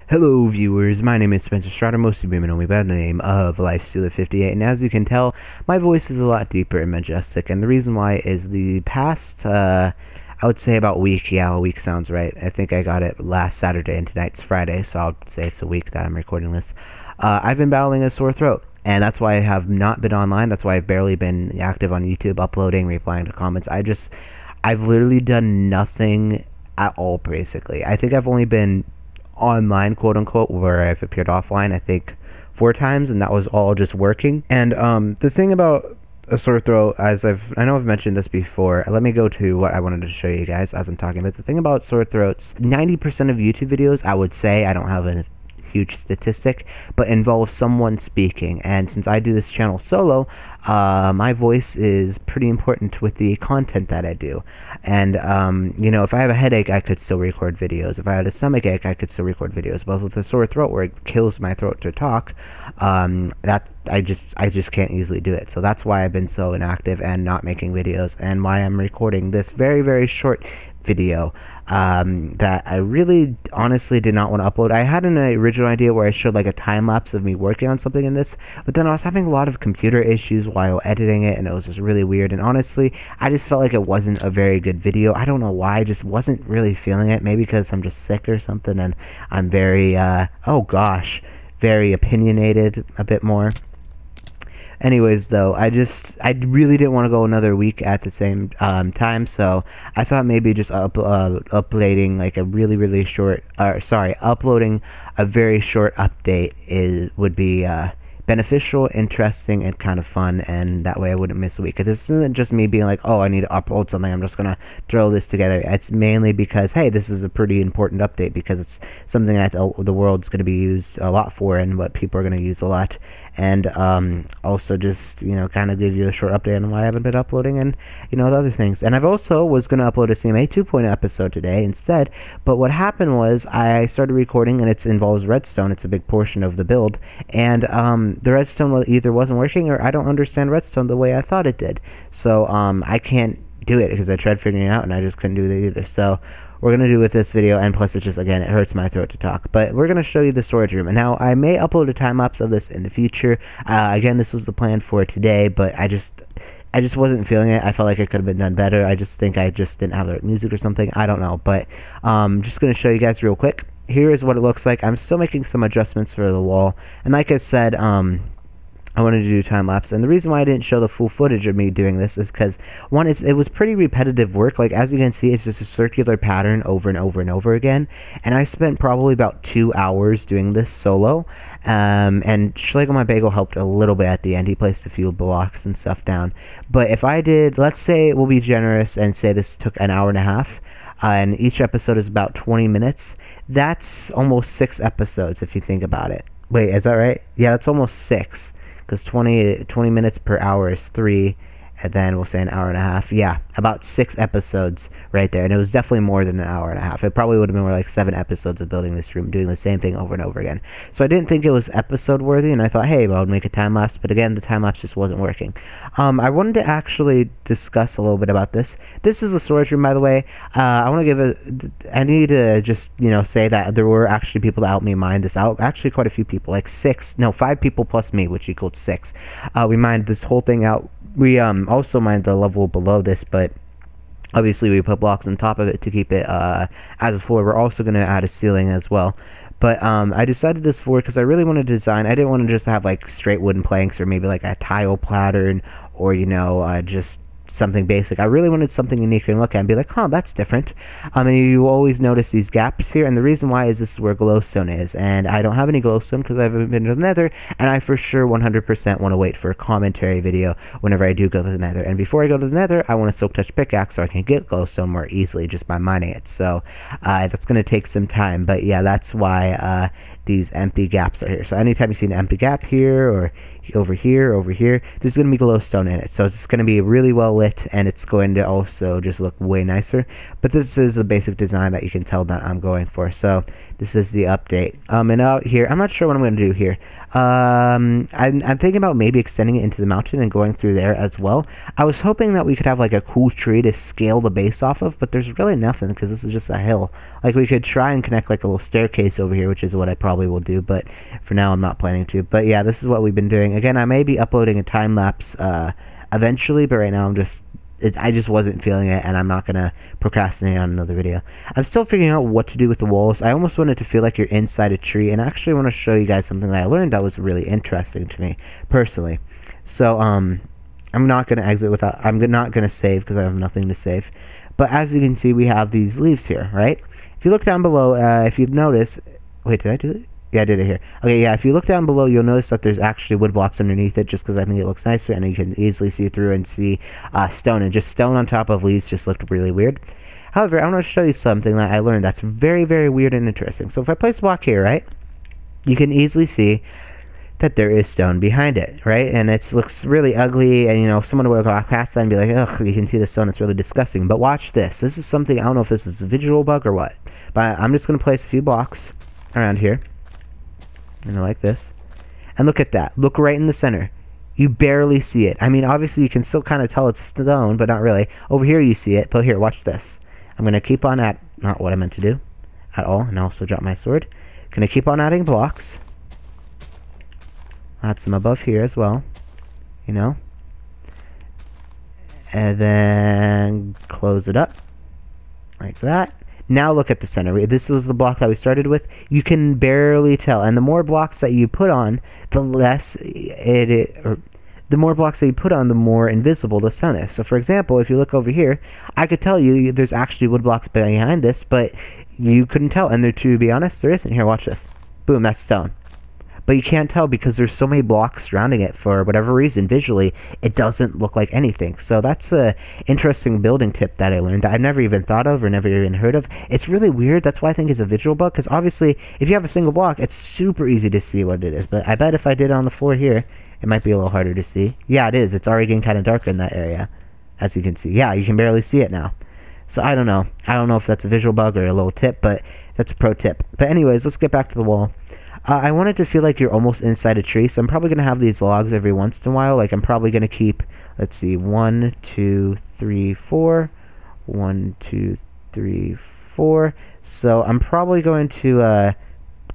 Hello viewers, my name is Spencer Strott, or most of you may know me by the name of Lifestealer58, and as you can tell, my voice is a lot deeper and majestic, and the reason why is the past, I would say about a week. Yeah, a week sounds right. I think I got it last Saturday and tonight's Friday, so I'll say it's a week that I'm recording this. I've been battling a sore throat, and that's why I have not been online. That's why I've barely been active on YouTube, uploading, replying to comments. I've literally done nothing at all, basically. I think I've only been online, quote unquote, where I've appeared offline, I think 4 times, and that was all just working. And the thing about a sore throat, I know I've mentioned this before, let me go to what I wanted to show you guys as I'm talking about. The thing about sore throats, 90% of YouTube videos, I would say, I don't have a huge statistic, but involves someone speaking. And since I do this channel solo, my voice is pretty important with the content that I do. And you know, if I have a headache, I could still record videos. If I had a stomach ache, I could still record videos. But with a sore throat, where it kills my throat to talk, that I just can't easily do it. So that's why I've been so inactive and not making videos, and why I'm recording this very short video that I really honestly did not want to upload. I had an original idea where I showed like a time lapse of me working on something in this, but then I was having a lot of computer issues while editing it, and it was just really weird. And honestly, I just felt like it wasn't a very good video. I don't know why, I just wasn't really feeling it. Maybe because I'm just sick or something, and I'm very oh gosh, very opinionated a bit more. Anyways, though, I really didn't want to go another week at the same time, so I thought maybe just uploading like a really short, uploading a very short update would be beneficial, interesting, and kind of fun, and that way I wouldn't miss a week. 'Cause this isn't just me being like, oh, I need to upload something, I'm just gonna throw this together. It's mainly because, hey, this is a pretty important update, because it's something that the world's gonna be used a lot for, and what people are gonna use a lot. And also just, you know, kind of give you a short update on why I haven't been uploading, and, you know, the other things. And I've also was going to upload a CMA 2.0 episode today instead, but what happened was I started recording, and it involves redstone. It's a big portion of the build, and the redstone either wasn't working, or I don't understand redstone the way I thought it did. So I can't do it, because I tried figuring it out, and I just couldn't do it either. So we're going to do with this video, and plus it just, again, it hurts my throat to talk, but we're going to show you the storage room. And now I may upload a time-lapse of this in the future. Again, this was the plan for today, but I just wasn't feeling it. I felt like it could have been done better. I just think I just didn't have the right music or something. I don't know, but just going to show you guys real quick. Here is what it looks like. I'm still making some adjustments for the wall, and like I said, I wanted to do time-lapse, and the reason why I didn't show the full footage of me doing this is because, one, it was pretty repetitive work. Like, as you can see, it's just a circular pattern over and over again, and I spent probably about 2 hours doing this solo, and Schlegel my bagel helped a little bit at the end. He placed a few blocks and stuff down, but if I did, let's say we'll be generous and say this took an hour and a half, and each episode is about 20 minutes, that's almost 6 episodes if you think about it. Wait, is that right? Yeah, that's almost 6. Because 20 minutes per hour is 3, and then we'll say an hour and a half. Yeah, about 6 episodes right there, and it was definitely more than an hour and a half. It probably would have been more like 7 episodes of building this room, doing the same thing over and over again. So I didn't think it was episode worthy, and I thought, hey, well, I would make a time lapse, but again, the time lapse just wasn't working. I wanted to actually discuss a little bit about this. This is the storage room, by the way. I want to I need to just, you know, say that there were actually people that helped me mine this out. Actually, quite a few people, like 5 people plus me, which equaled 6. We mined this whole thing out. We also mined the level below this, but obviously we put blocks on top of it to keep it as a floor. We're also going to add a ceiling as well. But I decided this floor because I really wanted to design. I didn't want to just have like straight wooden planks, or maybe like a tile pattern, or, you know, just something basic. I really wanted something unique to look at and be like, huh, that's different. And you always notice these gaps here, and the reason why is this is where glowstone is, and I don't have any glowstone because I haven't been to the nether, and I for sure 100% want to wait for a commentary video whenever I do go to the nether. And before I go to the nether, I want a silk touch pickaxe so I can get glowstone more easily just by mining it. So that's going to take some time, but yeah, that's why these empty gaps are here. So anytime you see an empty gap here, or over here, there's going to be glowstone in it. So it's going to be really well lit, and it's going to also just look way nicer. But this is the basic design that you can tell that I'm going for. So this is the update. And out here, I'm not sure what I'm going to do here. I'm thinking about maybe extending it into the mountain and going through there as well. I was hoping that we could have like a cool tree to scale the base off of, but there's really nothing because this is just a hill. Like we could try and connect like a little staircase over here, which is what I probably will do, but for now I'm not planning to. But yeah, this is what we've been doing. Again, I may be uploading a time lapse eventually, but right now I just wasn't feeling it, and I'm not gonna procrastinate on another video. I'm still figuring out what to do with the walls. I almost want it to feel like you're inside a tree, and I actually want to show you guys something that I learned that was really interesting to me personally. So I'm not gonna exit without. I'm not gonna save because I have nothing to save. But as you can see, we have these leaves here, right? If you look down below, if you notice, wait, did I do it? Yeah, I did it here. Okay, yeah, if you look down below, you'll notice that there's actually wood blocks underneath it just because I think it looks nicer, and you can easily see through and see stone. And just stone on top of leaves just looked really weird. However, I want to show you something that I learned that's very, very weird and interesting. So if I place a block here, right, you can easily see that there is stone behind it, right? And it looks really ugly, and, you know, someone would walk past that and be like, ugh, you can see the stone, it's really disgusting. But watch this. This is something, I don't know if this is a visual bug or what, but I'm just going to place a few blocks around here. You know, like this. And look at that. Look right in the center. You barely see it. I mean, obviously you can still kind of tell it's stone, but not really. Over here you see it, but here, watch this. I'm going to keep on not what I meant to do at all, and also drop my sword. Going to keep on adding blocks. Add some above here as well. You know. And then close it up. Like that. Now look at the center. This was the block that we started with. You can barely tell, and the more blocks that you put on, the less the more blocks that you put on, the more invisible the stone is. So, for example, if you look over here, I could tell you there's actually wood blocks behind this, but you couldn't tell. And there, to be honest, there isn't. Here, watch this. Boom, that's stone. But you can't tell because there's so many blocks surrounding it. For whatever reason, visually, it doesn't look like anything. So that's a interesting building tip that I learned that I've never even thought of or never even heard of. It's really weird. That's why I think it's a visual bug, because obviously, if you have a single block, it's super easy to see what it is. But I bet if I did it on the floor here, it might be a little harder to see. Yeah, it is. It's already getting kind of darker in that area, as you can see. Yeah, you can barely see it now. So I don't know. I don't know if that's a visual bug or a little tip, but that's a pro tip. But anyways, let's get back to the wall. I want it to feel like you're almost inside a tree, so I'm probably going to have these logs every once in a while. Like, I'm probably going to keep, let's see, 1, 2, 3, 4. 1, 2, 3, 4. So I'm probably going to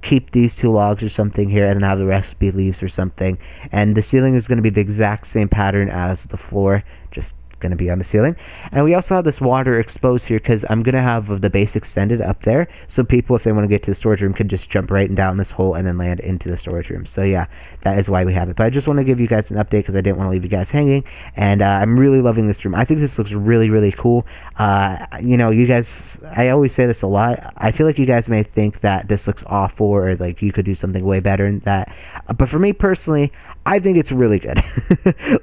keep these 2 logs or something here, and then have the rest be leaves or something. And the ceiling is going to be the exact same pattern as the floor, just going to be on the ceiling. And we also have this water exposed here because I'm going to have the base extended up there, so people, if they want to get to the storage room, can just jump right down this hole and then land into the storage room. So yeah, that is why we have it. But I just want to give you guys an update because I didn't want to leave you guys hanging, and I'm really loving this room. I think this looks really, really cool. You know, you guys, I always say this a lot, I feel like you guys may think that this looks awful or like you could do something way better than that, but for me personally, I think it's really good.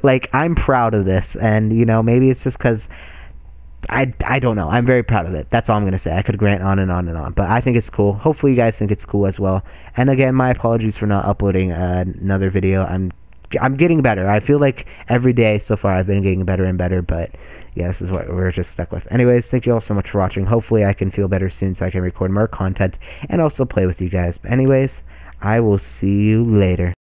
Like, I'm proud of this, and, you know, maybe it's just because I don't know. I'm very proud of it. That's all I'm going to say. I could rant on and on and on, but I think it's cool. Hopefully you guys think it's cool as well. And again, my apologies for not uploading another video. I'm getting better. I feel like every day so far I've been getting better and better, but yeah, this is what we're just stuck with. Anyways, thank you all so much for watching. Hopefully I can feel better soon so I can record more content and also play with you guys. But anyways, I will see you later.